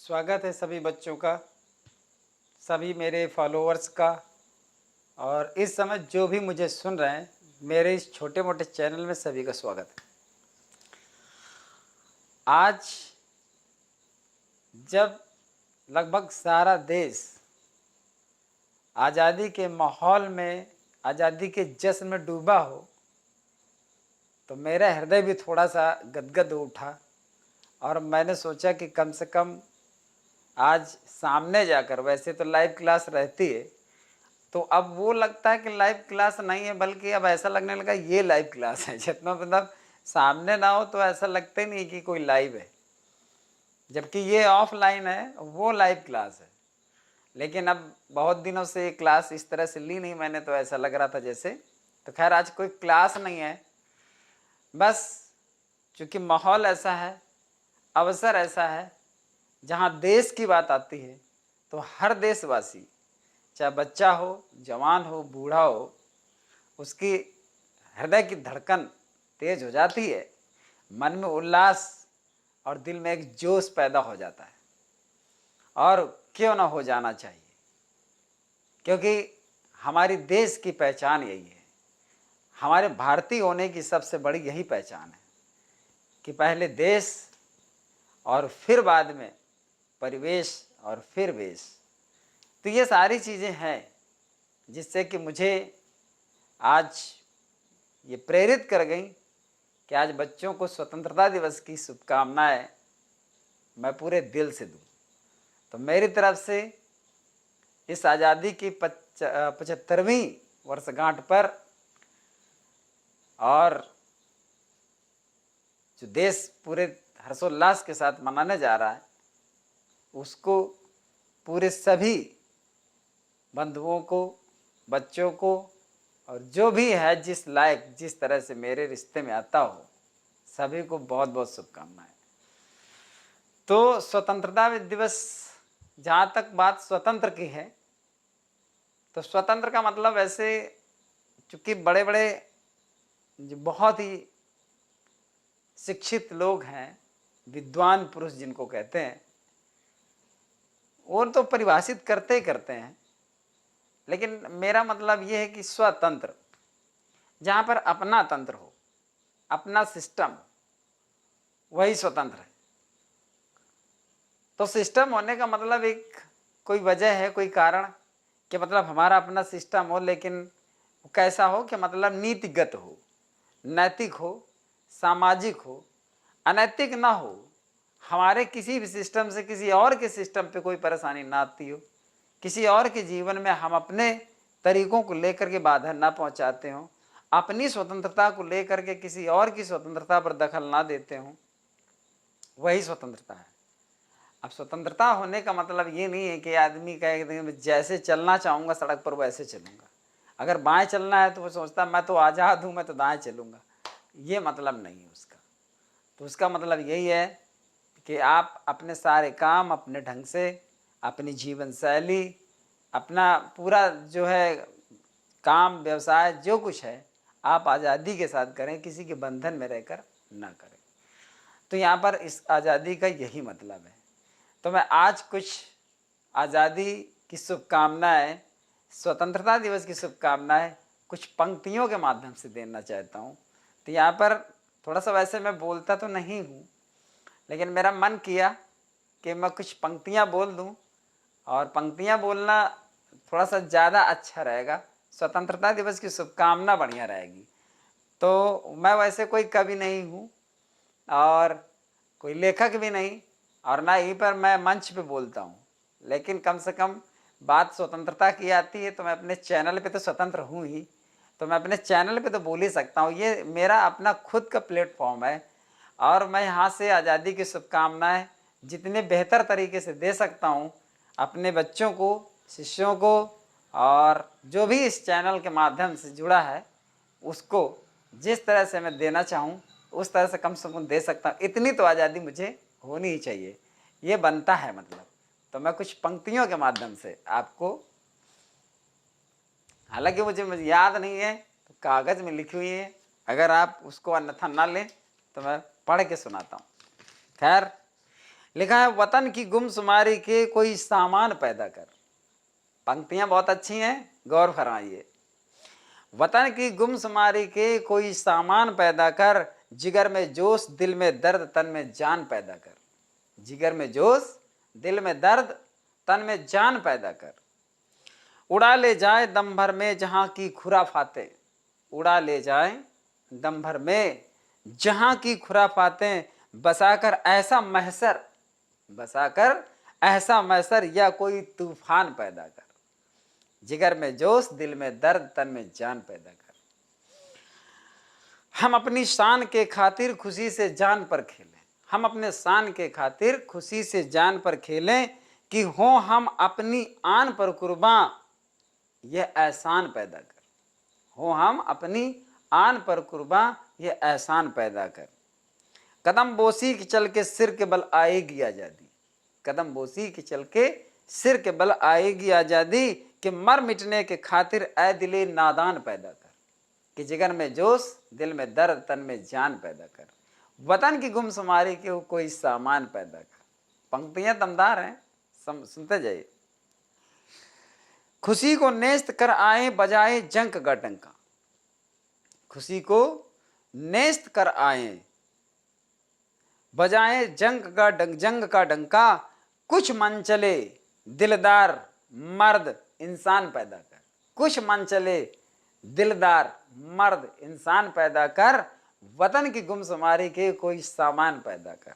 स्वागत है सभी बच्चों का, सभी मेरे फॉलोअर्स का। और इस समय जो भी मुझे सुन रहे हैं, मेरे इस छोटे मोटे चैनल में सभी का स्वागत है। आज जब लगभग सारा देश आज़ादी के माहौल में, आज़ादी के जश्न में डूबा हो, तो मेरा हृदय भी थोड़ा सा गदगद हो उठा और मैंने सोचा कि कम से कम आज सामने जाकर, वैसे तो लाइव क्लास रहती है, तो अब वो लगता है कि लाइव क्लास नहीं है, बल्कि अब ऐसा लगने लगा ये लाइव क्लास है। जितना मतलब सामने ना हो तो ऐसा लगता ही नहीं कि कोई लाइव है, जबकि ये ऑफलाइन है, वो लाइव क्लास है। लेकिन अब बहुत दिनों से क्लास इस तरह से ली नहीं मैंने, तो ऐसा लग रहा था जैसे। तो खैर आज कोई क्लास नहीं है, बस चूँकि माहौल ऐसा है, अवसर ऐसा है, जहाँ देश की बात आती है तो हर देशवासी, चाहे बच्चा हो, जवान हो, बूढ़ा हो, उसकी हृदय की धड़कन तेज हो जाती है, मन में उल्लास और दिल में एक जोश पैदा हो जाता है। और क्यों ना हो जाना चाहिए, क्योंकि हमारी देश की पहचान यही है। हमारे भारतीय होने की सबसे बड़ी यही पहचान है कि पहले देश और फिर बाद में परिवेश और फिर वेश। तो ये सारी चीज़ें हैं जिससे कि मुझे आज ये प्रेरित कर गई कि आज बच्चों को स्वतंत्रता दिवस की शुभकामनाएं मैं पूरे दिल से दूं। तो मेरी तरफ से इस आज़ादी की 75वीं वर्षगांठ पर, और जो देश पूरे हर्षोल्लास के साथ मनाने जा रहा है, उसको पूरे सभी बंधुओं को, बच्चों को, और जो भी है जिस लायक, जिस तरह से मेरे रिश्ते में आता हो, सभी को बहुत बहुत शुभकामनाएं। तो स्वतंत्रता दिवस, जहाँ तक बात स्वतंत्र की है, तो स्वतंत्र का मतलब ऐसे, चूँकि बड़े बड़े जो बहुत ही शिक्षित लोग हैं, विद्वान पुरुष जिनको कहते हैं, वो तो परिभाषित करते ही करते हैं, लेकिन मेरा मतलब ये है कि स्वतंत्र, जहाँ पर अपना तंत्र हो, अपना सिस्टम, वही स्वतंत्र है। तो सिस्टम होने का मतलब एक कोई वजह है, कोई कारण, कि मतलब हमारा अपना सिस्टम हो, लेकिन कैसा हो कि मतलब नीतिगत हो, नैतिक हो, सामाजिक हो, अनैतिक ना हो, हमारे किसी भी सिस्टम से किसी और के सिस्टम पे कोई परेशानी ना आती हो, किसी और के जीवन में हम अपने तरीकों को लेकर के बाधा ना पहुंचाते हों, अपनी स्वतंत्रता को लेकर के किसी और की स्वतंत्रता पर दखल ना देते हों, वही स्वतंत्रता है। अब स्वतंत्रता होने का मतलब ये नहीं है कि आदमी कहे जैसे चलना चाहूँगा सड़क पर वैसे चलूँगा, अगर बाएं चलना है तो वो सोचता मैं तो आज़ाद हूँ, मैं तो दाएं चलूँगा। ये मतलब नहीं है उसका। तो उसका मतलब यही है कि आप अपने सारे काम अपने ढंग से, अपनी जीवन शैली, अपना पूरा जो है काम व्यवसाय जो कुछ है, आप आज़ादी के साथ करें, किसी के बंधन में रहकर ना करें। तो यहाँ पर इस आज़ादी का यही मतलब है। तो मैं आज कुछ आज़ादी की शुभकामनाएं, स्वतंत्रता दिवस की शुभकामनाएं कुछ पंक्तियों के माध्यम से देना चाहता हूँ। तो यहाँ पर थोड़ा सा वैसे मैं बोलता तो नहीं हूँ, लेकिन मेरा मन किया कि मैं कुछ पंक्तियाँ बोल दूँ, और पंक्तियाँ बोलना थोड़ा सा ज़्यादा अच्छा रहेगा, स्वतंत्रता दिवस की शुभकामना बढ़िया रहेगी। तो मैं वैसे कोई कवि नहीं हूँ और कोई लेखक भी नहीं, और ना ही पर मैं मंच पे बोलता हूँ, लेकिन कम से कम बात स्वतंत्रता की आती है तो मैं अपने चैनल पे तो स्वतंत्र हूँ ही, तो मैं अपने चैनल पे तो बोल ही सकता हूँ। ये मेरा अपना खुद का प्लेटफॉर्म है, और मैं यहाँ से आज़ादी की शुभकामनाएं जितने बेहतर तरीके से दे सकता हूँ अपने बच्चों को, शिष्यों को, और जो भी इस चैनल के माध्यम से जुड़ा है उसको जिस तरह से मैं देना चाहूँ उस तरह से कम दे सकता हूँ। इतनी तो आज़ादी मुझे होनी ही चाहिए, ये बनता है मतलब। तो मैं कुछ पंक्तियों के माध्यम से आपको, हालांकि मुझे याद नहीं है, तो कागज़ में लिखी हुई है, अगर आप उसको अन्यथा ना लें तो मैं पढ़ के सुनाता हूँ। खैर, लिखा है वतन की गुमसुमारी के कोई सामान पैदा कर। पंक्तियां बहुत अच्छी हैं, गौर फरमाइए। वतन की गुमसुमारी के कोई सामान पैदा कर, जिगर में जोश दिल में दर्द तन में जान पैदा कर। जिगर में जोश दिल में दर्द तन में जान पैदा कर। उड़ा ले जाए दम भर में जहां की खुराफातें, उड़ा ले जाए दम भर में जहां की खुराफातें, बसाकर ऐसा महसर, बसाकर ऐसा महसर या कोई तूफान पैदा कर। जिगर में जोश दिल में दर्द तन में जान पैदा कर। हम अपनी शान के खातिर खुशी से जान पर खेलें, हम अपने शान के खातिर खुशी से जान पर खेलें, कि हो हम अपनी आन पर कुर्बान यह एहसान पैदा कर। हो हम अपनी आन पर कुर्बान यह एहसान पैदा कर। कदम बोसी के चल के सिर के बल आएगी आज़ादी, कदम बोसी के चल के सिर के बल आएगी आज़ादी, कि मर मिटने के खातिर ऐ दिले नादान पैदा कर। कि जिगर में जोश दिल में दर्द तन में जान पैदा कर। वतन की गुमसुमारी के कोई सामान पैदा कर। पंक्तियां दमदार हैं, सुनते जाइए। खुशी को नेस्त कर आए बजाए जंग का डंका, खुशी को नेस्त कर आए बजाए जंग का डंका, कुछ मन चले दिलदार मर्द इंसान पैदा कर। कुछ मन चले दिलदार मर्द इंसान पैदा कर, वतन की गुमसुमारी के कोई सामान पैदा कर।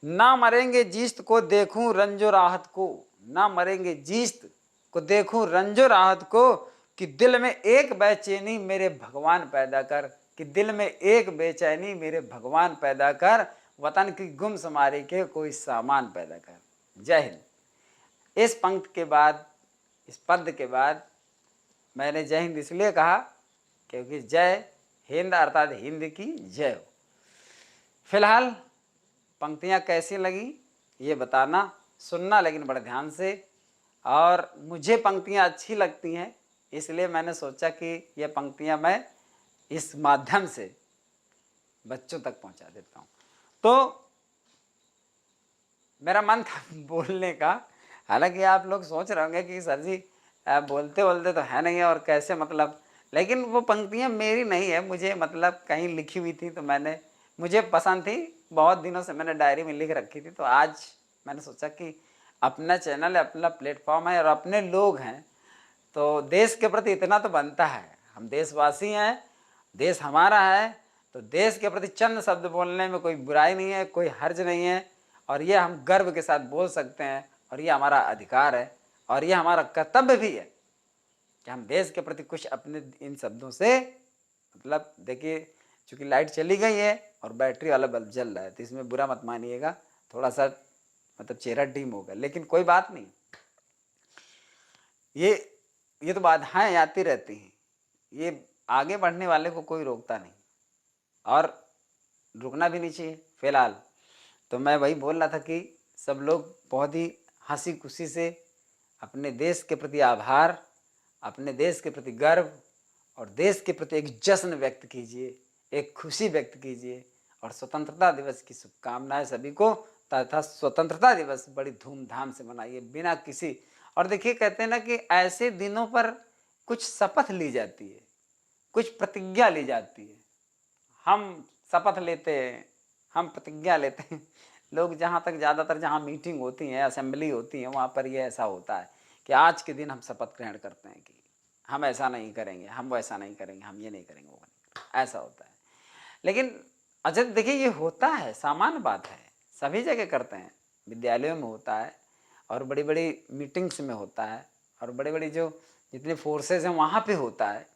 ना मरेंगे जीस्त को देखूं रंजो राहत को, ना मरेंगे जीस्त को देखूं रंजो राहत को, कि दिल में एक बेचैनी मेरे भगवान पैदा कर। कि दिल में एक बेचैनी मेरे भगवान पैदा कर, वतन की गुमसुमारी के कोई सामान पैदा कर। जय हिंद। इस पंक्ति के बाद, इस पद के बाद मैंने जय हिंद इसलिए कहा क्योंकि जय हिंद अर्थात हिंद की जय हो। फिलहाल पंक्तियां कैसी लगी ये बताना, सुनना लेकिन बड़े ध्यान से। और मुझे पंक्तियां अच्छी लगती हैं, इसलिए मैंने सोचा कि ये पंक्तियां मैं इस माध्यम से बच्चों तक पहुंचा देता हूं। तो मेरा मन था बोलने का, हालांकि आप लोग सोच रहे होंगे कि सर जी बोलते बोलते तो है नहीं और कैसे मतलब, लेकिन वो पंक्तियां मेरी नहीं है, मुझे मतलब कहीं लिखी हुई थी तो मुझे पसंद थी, बहुत दिनों से मैंने डायरी में लिख रखी थी। तो आज मैंने सोचा कि अपना चैनल है, अपना प्लेटफॉर्म है और अपने लोग हैं, तो देश के प्रति इतना तो बनता है, हम देशवासी हैं, देश हमारा है, तो देश के प्रति चंद शब्द बोलने में कोई बुराई नहीं है, कोई हर्ज नहीं है, और ये हम गर्व के साथ बोल सकते हैं, और ये हमारा अधिकार है, और ये हमारा कर्तव्य भी है कि हम देश के प्रति कुछ अपने इन शब्दों से, मतलब देखिए चूँकि लाइट चली गई है और बैटरी वाला बल्ब जल रहा है, तो इसमें बुरा मत मानिएगा, थोड़ा सा मतलब चेहरा डीम होगा, लेकिन कोई बात नहीं, ये तो बाधाएं आती रहती हैं, ये आगे बढ़ने वाले को कोई रोकता नहीं और रुकना भी नहीं चाहिए। फिलहाल तो मैं वही बोल रहा था कि सब लोग बहुत ही हंसी खुशी से अपने देश के प्रति आभार, अपने देश के प्रति गर्व और देश के प्रति एक जश्न व्यक्त कीजिए, एक खुशी व्यक्त कीजिए, और स्वतंत्रता दिवस की शुभकामनाएं सभी को, तथा स्वतंत्रता दिवस बड़ी धूमधाम से मनाइए बिना किसी, और देखिए कहते हैं ना कि ऐसे दिनों पर कुछ शपथ ली जाती है, कुछ प्रतिज्ञा ली जाती है, हम शपथ लेते हैं, हम प्रतिज्ञा लेते हैं। लोग जहाँ तक ज़्यादातर जहाँ मीटिंग होती है, असेंबली होती है, वहाँ पर ये ऐसा होता है कि आज के दिन हम शपथ ग्रहण करते हैं कि हम ऐसा नहीं करेंगे, हम वैसा नहीं करेंगे, हम ये नहीं करेंगे, वो नहीं करेंगे, ऐसा होता है। लेकिन अच्छा देखिए ये होता है, सामान्य बात है, सभी जगह करते हैं, विद्यालयों में होता है और बड़ी बड़ी मीटिंग्स में होता है और बड़ी बड़ी जो जितने फोर्सेज हैं वहाँ पे होता है।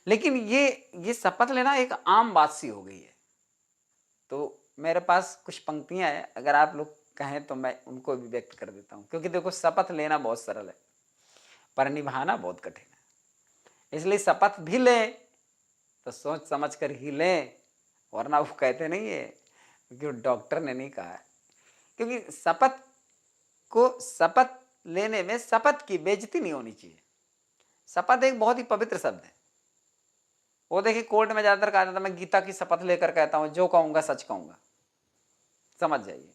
लेकिन ये शपथ लेना एक आम बात सी हो गई है। तो मेरे पास कुछ पंक्तियां हैं, अगर आप लोग कहें तो मैं उनको भी व्यक्त कर देता हूँ, क्योंकि देखो शपथ लेना बहुत सरल है पर निभाना बहुत कठिन है। इसलिए शपथ भी लें तो सोच समझ कर ही लें, वरना वो कहते नहीं है, क्योंकि डॉक्टर ने नहीं कहा है, क्योंकि शपथ लेने में शपथ की बेइज्जती नहीं होनी चाहिए। शपथ एक बहुत ही पवित्र शब्द है। वो देखिए कोर्ट में ज्यादातर कहा जाता है मैं गीता की शपथ लेकर कहता हूं जो कहूंगा सच कहूंगा, समझ जाइए।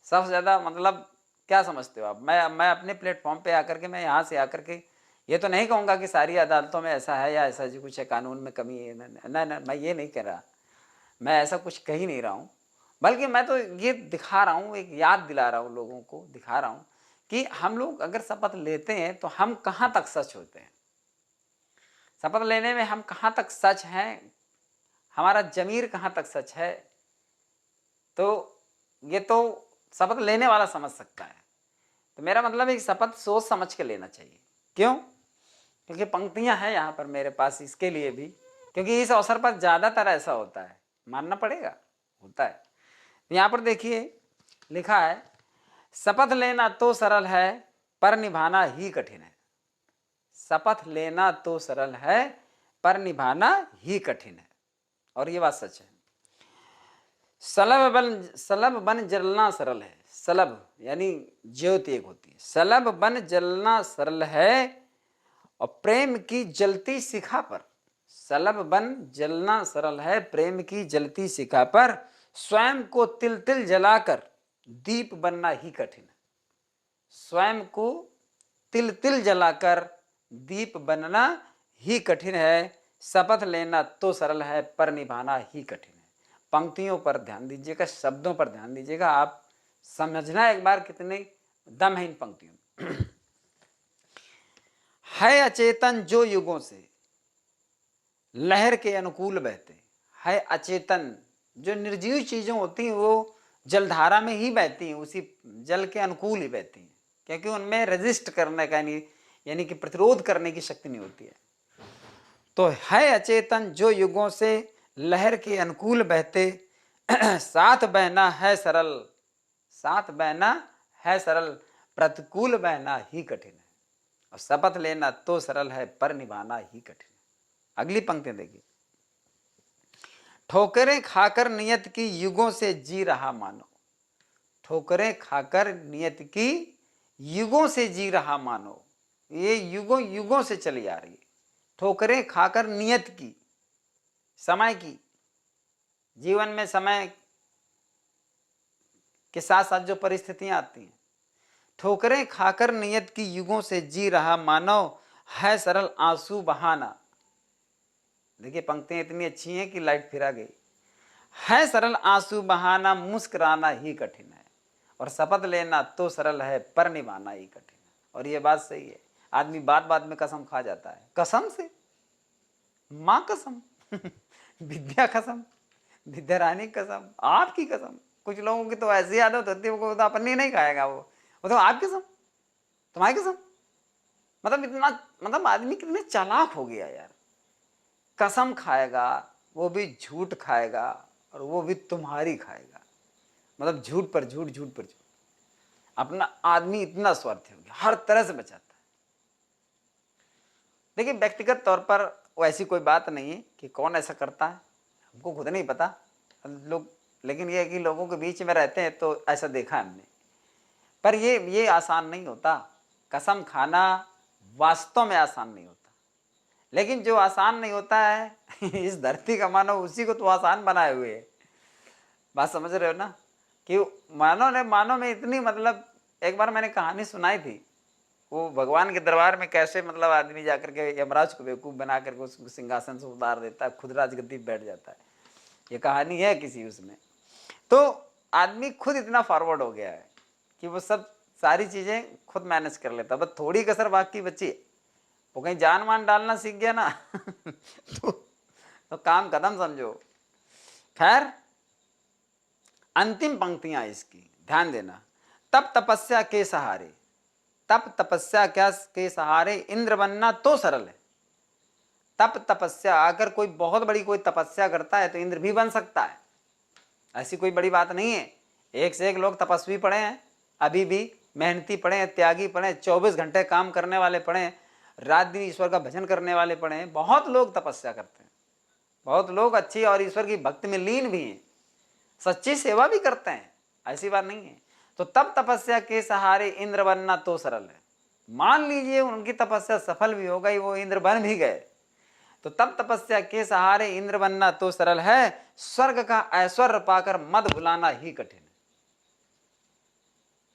सबसे ज्यादा मतलब क्या समझते हो आप? मैं अपने प्लेटफॉर्म पे आकर के, मैं यहाँ से आकर के ये तो नहीं कहूँगा कि सारी अदालतों में ऐसा है या ऐसा जी कुछ है, कानून में कमी है, ना ना, मैं ये नहीं कह रहा, मैं ऐसा कुछ कह ही नहीं रहा हूँ, बल्कि मैं तो ये दिखा रहा हूँ, एक याद दिला रहा हूँ, लोगों को दिखा रहा हूँ कि हम लोग अगर शपथ लेते हैं तो हम कहाँ तक सच होते हैं, शपथ लेने में हम कहाँ तक सच हैं, हमारा जमीर कहाँ तक सच है। तो ये तो शपथ लेने वाला समझ सकता है। तो मेरा मतलब है कि शपथ सोच समझ के लेना चाहिए। क्यों? क्योंकि पंक्तियां हैं यहाँ पर मेरे पास इसके लिए भी, क्योंकि इस अवसर पर ज्यादातर ऐसा होता है, मानना पड़ेगा, होता है। यहाँ पर देखिए लिखा है, शपथ लेना तो सरल है पर निभाना ही कठिन है। शपथ लेना तो सरल है पर निभाना ही कठिन है, और ये बात सच है। सलभ बन जलना सरल है। सलभ यानी ज्योति एक होती है, सलभ बन जलना सरल है और प्रेम की जलती शिखा पर, सलभ बन जलना सरल है प्रेम की जलती शिखा पर, स्वयं को तिल तिल जलाकर दीप बनना ही कठिन है। स्वयं को तिल तिल जलाकर दीप बनना ही कठिन है। शपथ लेना तो सरल है पर निभाना ही कठिन है। पंक्तियों पर ध्यान दीजिएगा, शब्दों पर ध्यान दीजिएगा, आप समझना एक बार कितने दम है इन पंक्तियों में। है अचेतन जो युगों से लहर के अनुकूल बहते, है अचेतन, जो निर्जीव चीजों होती हैं वो जलधारा में ही बहती हैं, उसी जल के अनुकूल ही बहती हैं, क्योंकि उनमें रेजिस्ट करने का यानी कि प्रतिरोध करने की शक्ति नहीं होती है। तो है अचेतन जो युगों से लहर के अनुकूल बहते, साथ बहना है सरल, साथ बहना है सरल, प्रतिकूल बहना ही कठिन है। और शपथ लेना तो सरल है पर निभाना ही कठिन है। अगली पंक्ति देखिए, ठोकरें खाकर नियत की युगों से जी रहा मानो, ठोकरें खाकर नियत की युगों से जी रहा मानो, ये युगों युगों से चली आ रही है। ठोकरें खाकर नियत की, समय की, जीवन में समय के साथ साथ जो परिस्थितियां आती हैं, ठोकरें खाकर नियत की युगों से जी रहा मानव, है सरल आंसू बहाना। देखिए पंक्तियां इतनी अच्छी हैं कि लाइट फिरा गई। है सरल आंसू बहाना मुस्कुराना ही कठिन है, और शपथ लेना तो सरल है पर निभाना ही कठिन है। और ये बात सही है, आदमी बात बात में कसम खा जाता है, कसम से, माँ कसम, विद्या कसम, विद्या रानी कसम, आपकी कसम। कुछ लोगों की तो ऐसी आदत होती है, वो तो अपनी नहीं खाएगा, वो तो आपकी कसम, तुम्हारी कसम। मतलब इतना, मतलब आदमी कितने चालाक हो गया यार, कसम खाएगा, वो भी झूठ खाएगा, और वो भी तुम्हारी खाएगा। मतलब झूठ पर झूठ, झूठ पर झूठ। अपना आदमी इतना स्वार्थी हो गया, हर तरह से बचाता है। देखिए व्यक्तिगत तौर पर वैसी कोई बात नहीं है कि कौन ऐसा करता है, हमको खुद नहीं पता लोग, लेकिन ये है कि लोगों के बीच में रहते हैं तो ऐसा देखा है हमने। पर ये आसान नहीं होता, कसम खाना वास्तव में आसान नहीं होता। लेकिन जो आसान नहीं होता है इस धरती का मानव उसी को तो आसान बनाए हुए है। बात समझ रहे हो ना, कि मानव में इतनी, मतलब एक बार मैंने कहानी सुनाई थी, वो भगवान के दरबार में कैसे मतलब आदमी जाकर के यमराज को बेवकूफ़ बना करके उसको सिंहासन से उतार देता है, खुद राजगद्दी पे बैठ जाता है। ये कहानी है किसी उसमें। तो आदमी खुद इतना फॉरवर्ड हो गया है कि वो सब सारी चीज़ें खुद मैनेज कर लेता है, बस थोड़ी कसर बाकी बची है, वो कहीं जान मान डालना सीख गया ना तो काम कदम समझो। खैर अंतिम पंक्तियां इसकी ध्यान देना, तप तपस्या के सहारे, तप तपस्या क्या के सहारे इंद्र बनना तो सरल है। तप तपस्या, अगर कोई बहुत बड़ी कोई तपस्या करता है तो इंद्र भी बन सकता है, ऐसी कोई बड़ी बात नहीं है। एक से एक लोग तपस्वी पड़े हैं, अभी भी मेहनती पड़े हैं, त्यागी पड़े हैं, 24 घंटे काम करने वाले पड़े हैं, रात दिन ईश्वर का भजन करने वाले पड़े हैं। बहुत लोग तपस्या करते हैं, बहुत लोग अच्छी और ईश्वर की भक्ति में लीन भी हैं, सच्ची सेवा भी करते हैं, ऐसी बात नहीं है। तो तब तपस्या के सहारे इंद्र बनना तो सरल है। मान लीजिए उनकी तपस्या सफल भी हो गई, वो इंद्र बन भी गए, तो तब तपस्या के सहारे इंद्र बनना तो सरल है, स्वर्ग का ऐश्वर्य पाकर मद भुलाना ही कठिन है।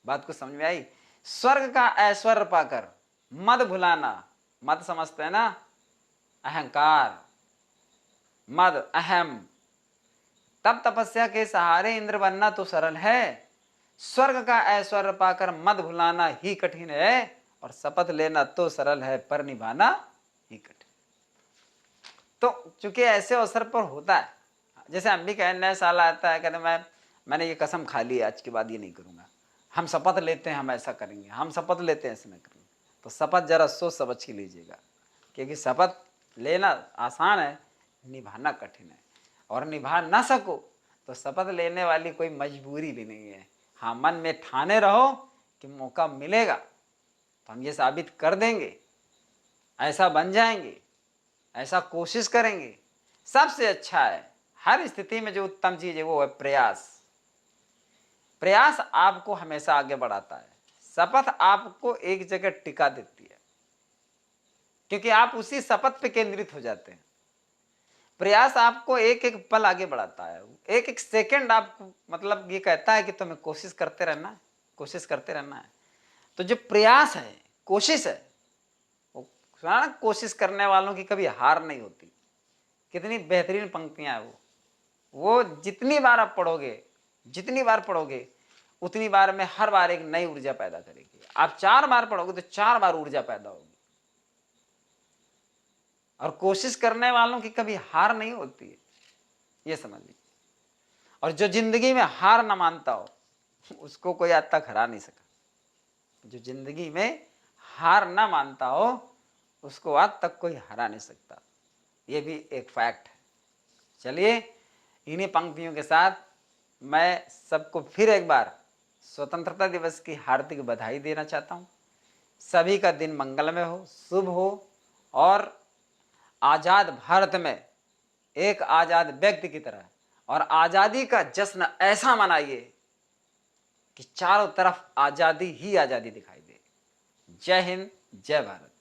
बात को समझ में आई? स्वर्ग का ऐश्वर्य पाकर मद भुलाना, मद समझते हैं ना, अहंकार, मद, अहम, तब तपस्या के सहारे इंद्र बनना तो सरल है, स्वर्ग का ऐश्वर्य पाकर मद भुलाना ही कठिन है, और शपथ लेना तो सरल है पर निभाना ही कठिन। तो चूंकि ऐसे अवसर पर होता है, जैसे हम भी कहें नया साल आता है, कहते मैंने ये कसम खा ली आज के बाद ये नहीं करूंगा, हम शपथ लेते हैं हम ऐसा करेंगे, हम शपथ लेते हैं ऐसा नहीं करेंगे। तो शपथ जरा सोच समझ के लीजिएगा, क्योंकि शपथ लेना आसान है, निभाना कठिन है, और निभा ना सको तो शपथ लेने वाली कोई मजबूरी भी नहीं है। हाँ, मन में ठाने रहो कि मौका मिलेगा तो हम ये साबित कर देंगे, ऐसा बन जाएंगे, ऐसा कोशिश करेंगे। सबसे अच्छा है हर स्थिति में जो उत्तम चीज है वो है प्रयास। प्रयास आपको हमेशा आगे बढ़ाता है, शपथ आपको एक जगह टिका देती है, क्योंकि आप उसी शपथ पे केंद्रित हो जाते हैं। प्रयास आपको एक एक पल आगे बढ़ाता है, एक एक सेकंड आपको मतलब ये कहता है कि तुम्हें कोशिश करते रहना है, कोशिश करते रहना है। तो जो प्रयास है, कोशिश है, वो कोशिश करने वालों की कभी हार नहीं होती। कितनी बेहतरीन पंक्तियां है वो जितनी बार आप पढ़ोगे, जितनी बार पढ़ोगे उतनी बार में हर बार एक नई ऊर्जा पैदा करेगी। आप 4 बार पढ़ोगे तो 4 बार ऊर्जा पैदा होगी। और कोशिश करने वालों की कभी हार नहीं होती है, ये समझ लीजिए। और जो जिंदगी में हार ना मानता हो उसको कोई आज तक हरा नहीं सका। जो जिंदगी में हार ना मानता हो उसको आज तक कोई हरा नहीं सकता, ये भी एक फैक्ट है। चलिए, इन्हीं पंक्तियों के साथ मैं सबको फिर एक बार स्वतंत्रता दिवस की हार्दिक बधाई देना चाहता हूँ। सभी का दिन मंगलमय हो, शुभ हो, और आज़ाद भारत में एक आज़ाद व्यक्ति की तरह और आज़ादी का जश्न ऐसा मनाइए कि चारों तरफ आज़ादी ही आज़ादी दिखाई दे। जय हिंद, जय भारत।